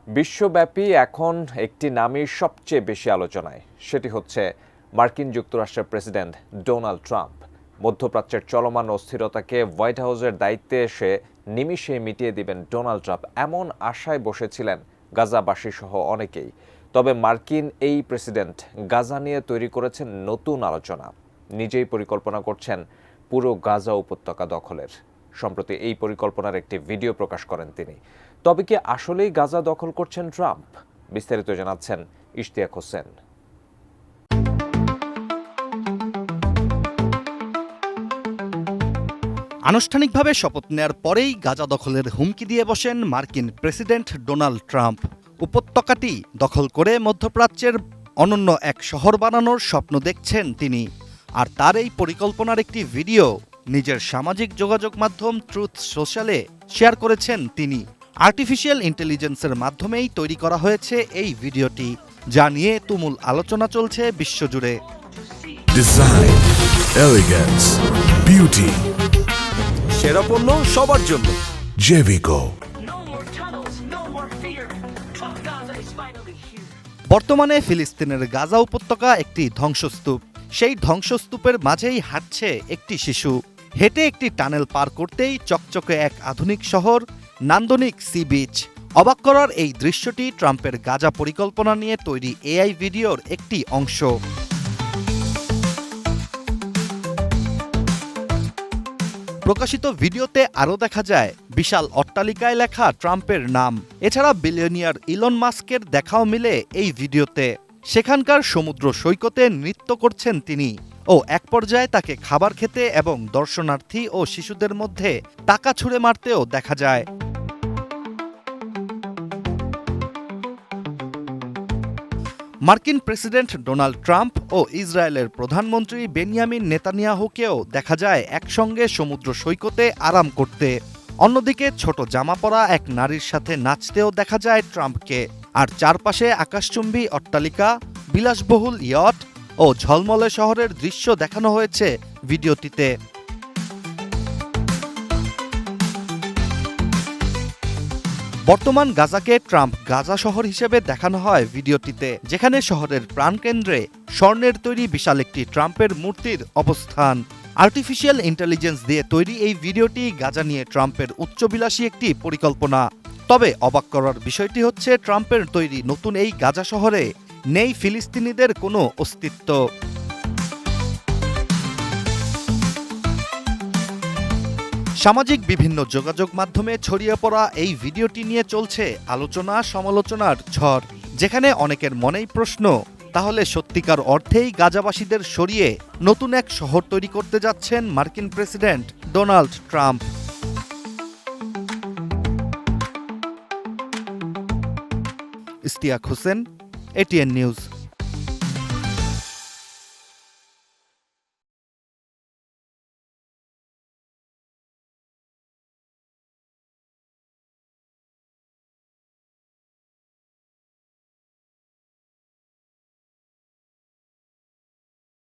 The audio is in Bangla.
বিশ্বব্যাপী এখন একটি নামই সবচেয়ে বেশি আলোচনায়, সেটি হচ্ছে মার্কিন যুক্তরাষ্ট্রের প্রেসিডেন্ট ডোনাল্ড ট্রাম্প। মধ্যপ্রাচ্যের চলমান অস্থিরতাকে হোয়াইট হাউসের দায়িত্বে এসে নিমিষে মিটিয়ে দিবেন ডোনাল্ড ট্রাম্প, এমন আশায় বসেছিলেন গাজাবাসী সহ অনেকেই। তবে মার্কিন এই প্রেসিডেন্ট গাজা নিয়ে তৈরি করেছেন নতুন আলোচনা। নিজেই পরিকল্পনা করছেন পুরো গাজা উপত্যকা দখলের। সম্প্রতি এই পরিকল্পনার একটি ভিডিও প্রকাশ করেন তিনি। তবে কি আসলেই গাজা দখল করছেন ট্রাম্প? বিস্তারিত জানাচ্ছেন ইশতিয়াক হোসেন। আনুষ্ঠানিকভাবে শপথ নেয়ার পরেই গাজা দখলের হুমকি দিয়ে বসেন মার্কিন প্রেসিডেন্ট ডোনাল্ড ট্রাম্প। উপত্যকাটি দখল করে মধ্যপ্রাচ্যের অনন্য এক শহর বানানোর স্বপ্ন দেখছেন তিনি। আর তার এই পরিকল্পনার একটি ভিডিও নিজের সামাজিক যোগাযোগ মাধ্যম ট্রুথ সোশ্যালে শেয়ার করেছেন তিনি। আর্টিফিশিয়াল ইন্টেলিজেন্সের মাধ্যমেই তৈরি করা হয়েছে এই ভিডিওটি, যা নিয়ে তুমুল আলোচনা চলছে বিশ্বজুড়ে। ডিজাইন, এলিগেন্স, বিউটি, সেরা পণ্য সবার জন্য। জেভিকো। বর্তমানে ফিলিস্তিনের গাজা উপত্যকা একটি ধ্বংসস্তূপ। সেই ধ্বংসস্তূপের মাঝেই হাঁটছে একটি শিশু। হেঁটে একটি টানেল পার করতেই চকচকে এক আধুনিক শহর, নান্দনিক সি বিচ। অবাক করার এই দৃশ্যটি ট্রাম্পের গাজা পরিকল্পনা নিয়ে তৈরি এআই ভিডিওর একটি অংশ। প্রকাশিত ভিডিওতে আরও দেখা যায় বিশাল অট্টালিকায় লেখা ট্রাম্পের নাম। এছাড়া বিলিয়নিয়ার ইলন মাস্কের দেখাও মিলে এই ভিডিওতে। সেখানকার সমুদ্র সৈকতে নৃত্য করছেন তিনি ও এক পর্যায়ে তাকে খাবার খেতে এবং দর্শনার্থী ও শিশুদের মধ্যে টাকা ছুঁড়ে মারতেও দেখা যায়। মার্কিন প্রেসিডেন্ট ডোনাল্ড ট্রাম্প ও ইসরায়েলের প্রধানমন্ত্রী বেনিয়ামিন নেতানিয়াহুকেও দেখা যায় একসঙ্গে সমুদ্র সৈকতে আরাম করতে। অন্যদিকে ছোট জামা পরা এক নারীর সাথে নাচতেও দেখা যায় ট্রাম্পকে। আর চারপাশে আকাশচুম্বী অট্টালিকা, বিলাসবহুল ইয়ট ও ঝলমলে শহরের দৃশ্য দেখানো হয়েছে ভিডিওটিতে। বর্তমান গাজাকে ট্রাম্প গাজা শহর হিসেবে দেখানো হয় ভিডিওটিতে, যেখানে শহরের প্রাণকেন্দ্রে স্বর্ণের তৈরি বিশাল একটি ট্রাম্পের মূর্তির অবস্থান। আর্টিফিশিয়াল ইন্টেলিজেন্স দিয়ে তৈরি এই ভিডিওটি গাজা নিয়ে ট্রাম্পের উচ্চবিলাসী একটি পরিকল্পনা। তবে অবাক করার বিষয়টি হচ্ছে ট্রাম্পের তৈরি নতুন এই গাজা শহরে নেই ফিলিস্তিনিদের কোনো অস্তিত্ব। সামাজিক বিভিন্ন যোগাযোগ মাধ্যমে ছড়িয়ে পড়া এই ভিডিওটি নিয়ে চলছে আলোচনা সমালোচনার ঝড়, যেখানে অনেকের মনেই প্রশ্ন, তাহলে সত্যিকার অর্থেই গাজাবাসীদের সরিয়ে নতুন এক শহর তৈরি করতে যাচ্ছেন মার্কিন president Donald Trump. Ishtiaq Hossain, ATN news.